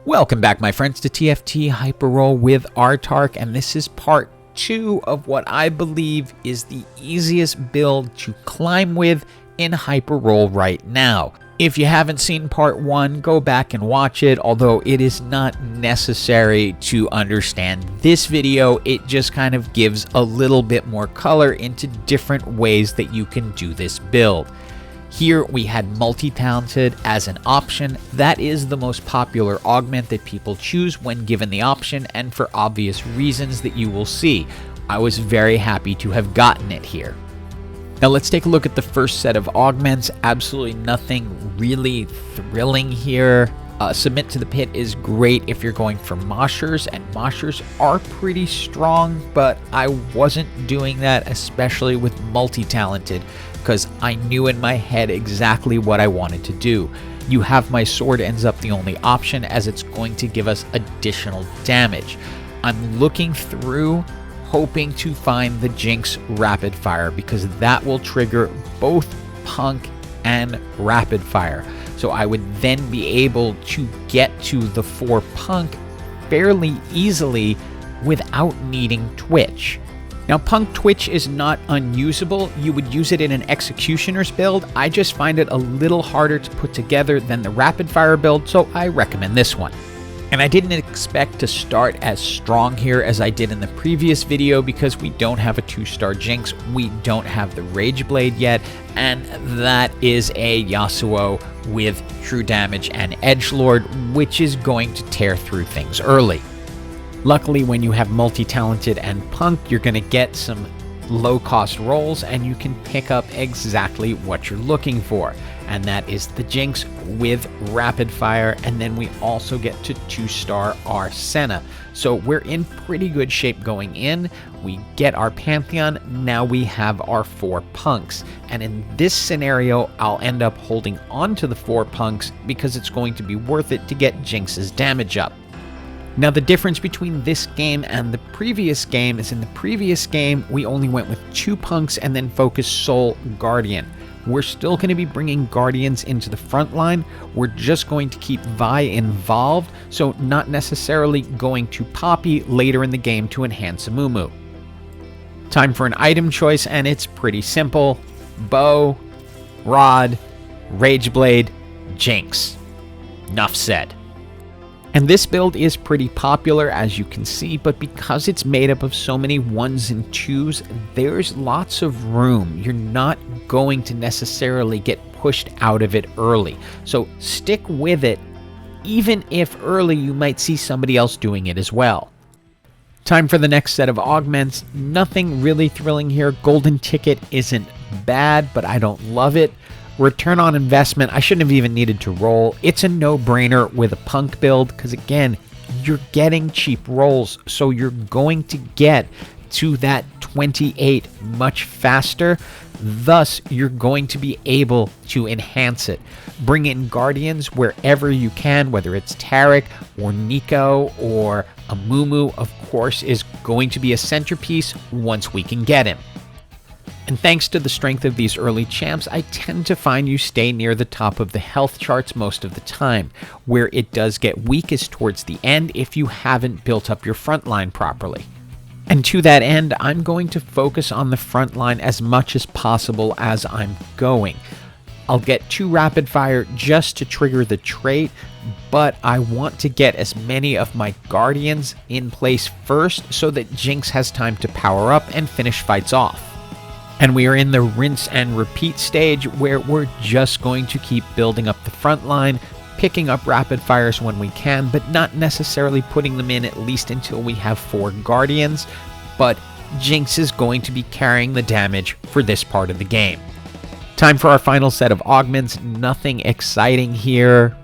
Welcome back, my friends, to TFT Hyper Roll with Autarch, and this is part 2 of what I believe is the easiest build to climb with in Hyper Roll right now. If you haven't seen part 1, go back and watch it, although it is not necessary to understand this video. It just kind of gives a little bit more color into different ways that you can do this build. Here we had multi-talented as an option. That is the most popular augment that people choose when given the option, and for obvious reasons that you will see. I was very happy to have gotten it here. Now let's take a look at the first set of augments. Absolutely nothing really thrilling here. Submit to the Pit is great if you're going for moshers, and moshers are pretty strong, but I wasn't doing that, especially with multi-talented, because I knew in my head exactly what I wanted to do. You Have My Sword ends up the only option, as it's going to give us additional damage. I'm looking through, hoping to find the Jinx Rapidfire, because that will trigger both Punk and Rapidfire. So I would then be able to get to the 4 Punk fairly easily without needing Twitch. Now, Punk Twitch is not unusable. You would use it in an Executioner's build. I just find it a little harder to put together than the Rapidfire build, so I recommend this one. And I didn't expect to start as strong here as I did in the previous video, because we don't have a 2-star Jinx, we don't have the Rageblade yet, and that is a Yasuo with true damage and edgelord, which is going to tear through things early. Luckily, when you have multi-talented and Punk, you're going to get some low-cost rolls, and you can pick up exactly what you're looking for. And that is the Jinx with Rapidfire, and then we also get to 2-star our Senna. So we're in pretty good shape going in. We get our Pantheon, now we have our 4 Punks. And in this scenario, I'll end up holding on to the 4 Punks because it's going to be worth it to get Jinx's damage up. Now, the difference between this game and the previous game is in the previous game, we only went with 2 Punks and then focused Soul Guardian. We're still going to be bringing Guardians into the front line. We're just going to keep Vi involved, so not necessarily going to Poppy later in the game to enhance Amumu. Time for an item choice, and it's pretty simple. Bow, Rod, Rageblade, Jinx. Enough said. And this build is pretty popular, as you can see, but because it's made up of so many 1s and 2s, there's lots of room. You're not going to necessarily get pushed out of it early. So stick with it, even if early you might see somebody else doing it as well. Time for the next set of augments. Nothing really thrilling here. Golden Ticket isn't bad, but I don't love it. Return on investment, I shouldn't have even needed to roll. It's a no-brainer with a Punk build, because again, you're getting cheap rolls, so you're going to get to that 28 much faster. Thus, you're going to be able to enhance it. Bring in Guardians wherever you can, whether it's Taric or Nico or Amumu, of course, is going to be a centerpiece once we can get him. And thanks to the strength of these early champs, I tend to find you stay near the top of the health charts most of the time. Where it does get weak is towards the end if you haven't built up your front line properly. And to that end, I'm going to focus on the front line as much as possible as I'm going. I'll get 2 Rapidfire just to trigger the trait, but I want to get as many of my Guardians in place first so that Jinx has time to power up and finish fights off. And we are in the rinse and repeat stage, where we're just going to keep building up the front line, picking up Rapidfires when we can, but not necessarily putting them in at least until we have 4 Guardians. But Jinx is going to be carrying the damage for this part of the game. Time for our final set of augments. Nothing exciting here.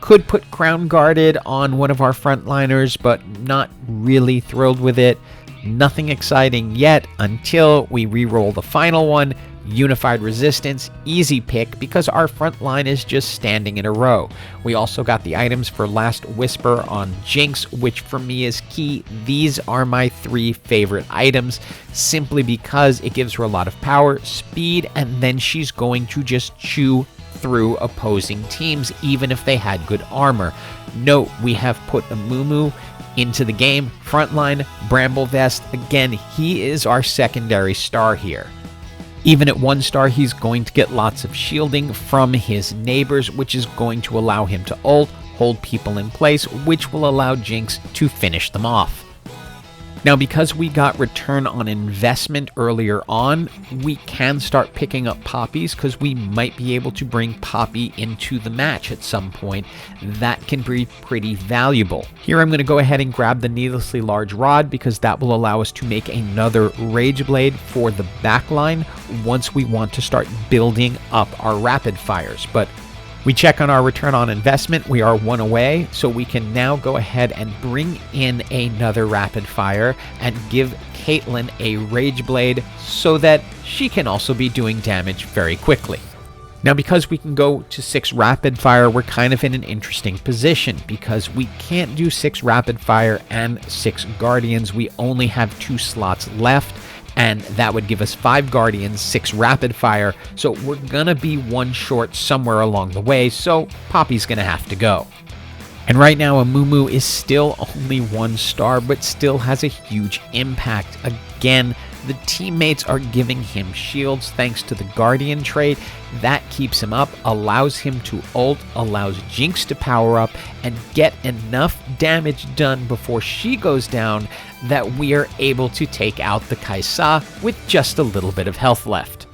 Could put Crown Guarded on one of our frontliners, but not really thrilled with it. Nothing exciting yet until we re-roll the final one. Unified Resistance, easy pick because our front line is just standing in a row. We also got the items for Last Whisper on Jinx, which for me is key. These are my 3 favorite items, simply because it gives her a lot of power, speed, and then she's going to just chew through opposing teams, even if they had good armor. Note, we have put Amumu into the game. Frontline, Bramble Vest, again, he is our secondary star here. Even at 1 star, he's going to get lots of shielding from his neighbors, which is going to allow him to ult, hold people in place, which will allow Jinx to finish them off. Now, because we got return on investment earlier on, we can start picking up poppies because we might be able to bring Poppy into the match at some point. That can be pretty valuable. Here I'm going to go ahead and grab the needlessly large rod because that will allow us to make another Rageblade for the backline once we want to start building up our rapid fires. But we check on our return on investment. We are 1 away, so we can now go ahead and bring in another rapid fire and give Caitlyn a Rageblade so that she can also be doing damage very quickly. Now, because we can go to 6 rapid fire, we're kind of in an interesting position because we can't do 6 rapid fire and 6 guardians. We only have 2 slots left, and that would give us 5 guardians, 6 rapid fire, so we're gonna be 1 short somewhere along the way, so Poppy's gonna have to go. And right now, Amumu is still only 1 star, but still has a huge impact. Again, the teammates are giving him shields thanks to the Guardian trait. That keeps him up, allows him to ult, allows Jinx to power up, and get enough damage done before she goes down that we are able to take out the Kaisa with just a little bit of health left.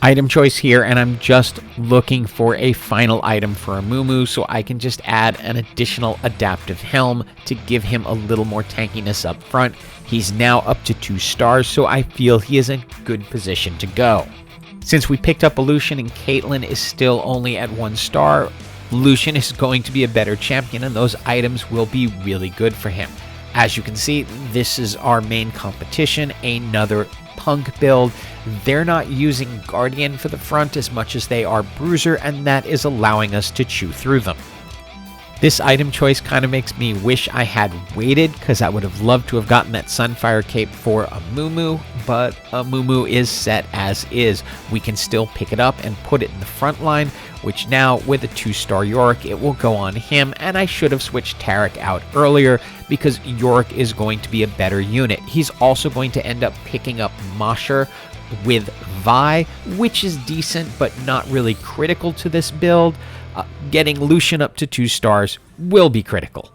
Item choice here, and I'm just looking for a final item for Amumu so I can just add an additional adaptive helm to give him a little more tankiness up front. He's now up to 2 stars, so I feel he is in good position to go. Since we picked up a Lucian and Caitlyn is still only at 1 star, Lucian is going to be a better champion and those items will be really good for him. As you can see, this is our main competition, another Punk build. They're not using Guardian for the front as much as they are Bruiser, and that is allowing us to chew through them. This item choice kind of makes me wish I had waited because I would have loved to have gotten that Sunfire Cape for Amumu, but Amumu is set as is. We can still pick it up and put it in the front line, which now with a 2-star Yorick, it will go on him, and I should have switched Tarek out earlier because Yorick is going to be a better unit. He's also going to end up picking up Mosher with Vi, which is decent but not really critical to this build. Getting Lucian up to 2 stars will be critical.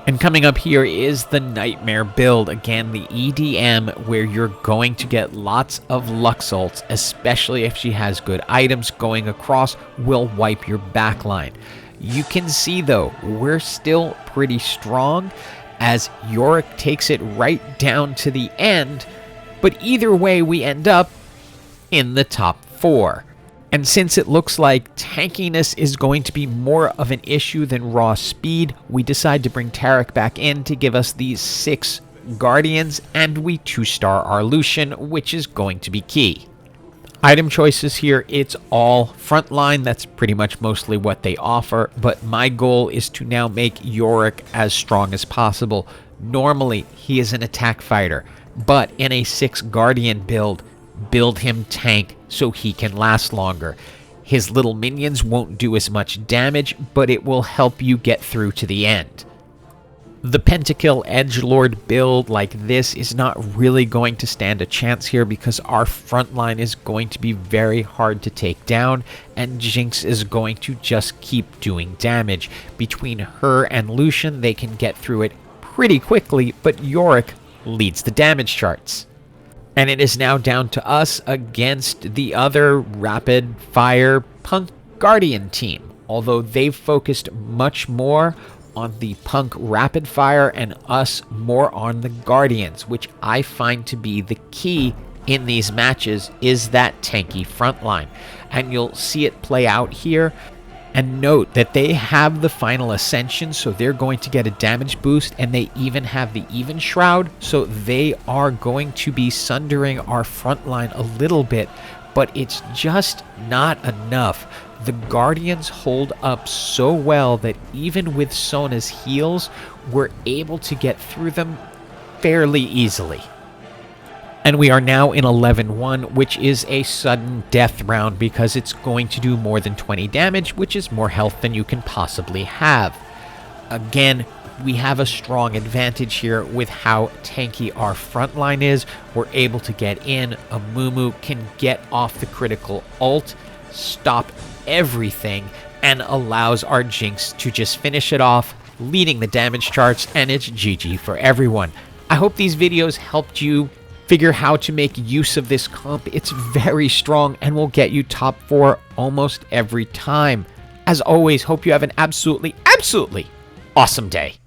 And coming up here is the Nightmare build. Again, the EDM, where you're going to get lots of Lux ults, especially if she has good items going across, will wipe your backline. You can see, though, we're still pretty strong as Yorick takes it right down to the end, but either way, we end up in the top 4. And since it looks like tankiness is going to be more of an issue than raw speed, we decide to bring Tarek back in to give us these 6 Guardians, and we 2-star our Lucian, which is going to be key. Item choices here, it's all frontline. That's pretty much mostly what they offer, but my goal is to now make Yorick as strong as possible. Normally, he is an attack fighter, but in a 6 Guardian build him tank so he can last longer. His little minions won't do as much damage, but it will help you get through to the end. The Pentakill Edgelord build like this is not really going to stand a chance here because our front line is going to be very hard to take down, and Jinx is going to just keep doing damage. Between her and Lucian, they can get through it pretty quickly, but Yorick leads the damage charts. And it is now down to us against the other Rapid Fire Punk Guardian team. Although they've focused much more on the Punk Rapid Fire and us more on the Guardians, which I find to be the key in these matches is that tanky front line. And you'll see it play out here. And note that they have the final ascension, so they're going to get a damage boost, and they even have the even shroud, so they are going to be sundering our front line a little bit, but it's just not enough. The Guardians hold up so well that even with Sona's heals, we're able to get through them fairly easily. And we are now in 11-1, which is a sudden death round because it's going to do more than 20 damage, which is more health than you can possibly have. Again, we have a strong advantage here with how tanky our front line is. We're able to get in. A Mumu can get off the critical ult, stop everything, and allows our Jinx to just finish it off, leading the damage charts, and it's GG for everyone. I hope these videos helped you figure how to make use of this comp. It's very strong and will get you top 4 almost every time. As always, hope you have an absolutely awesome day.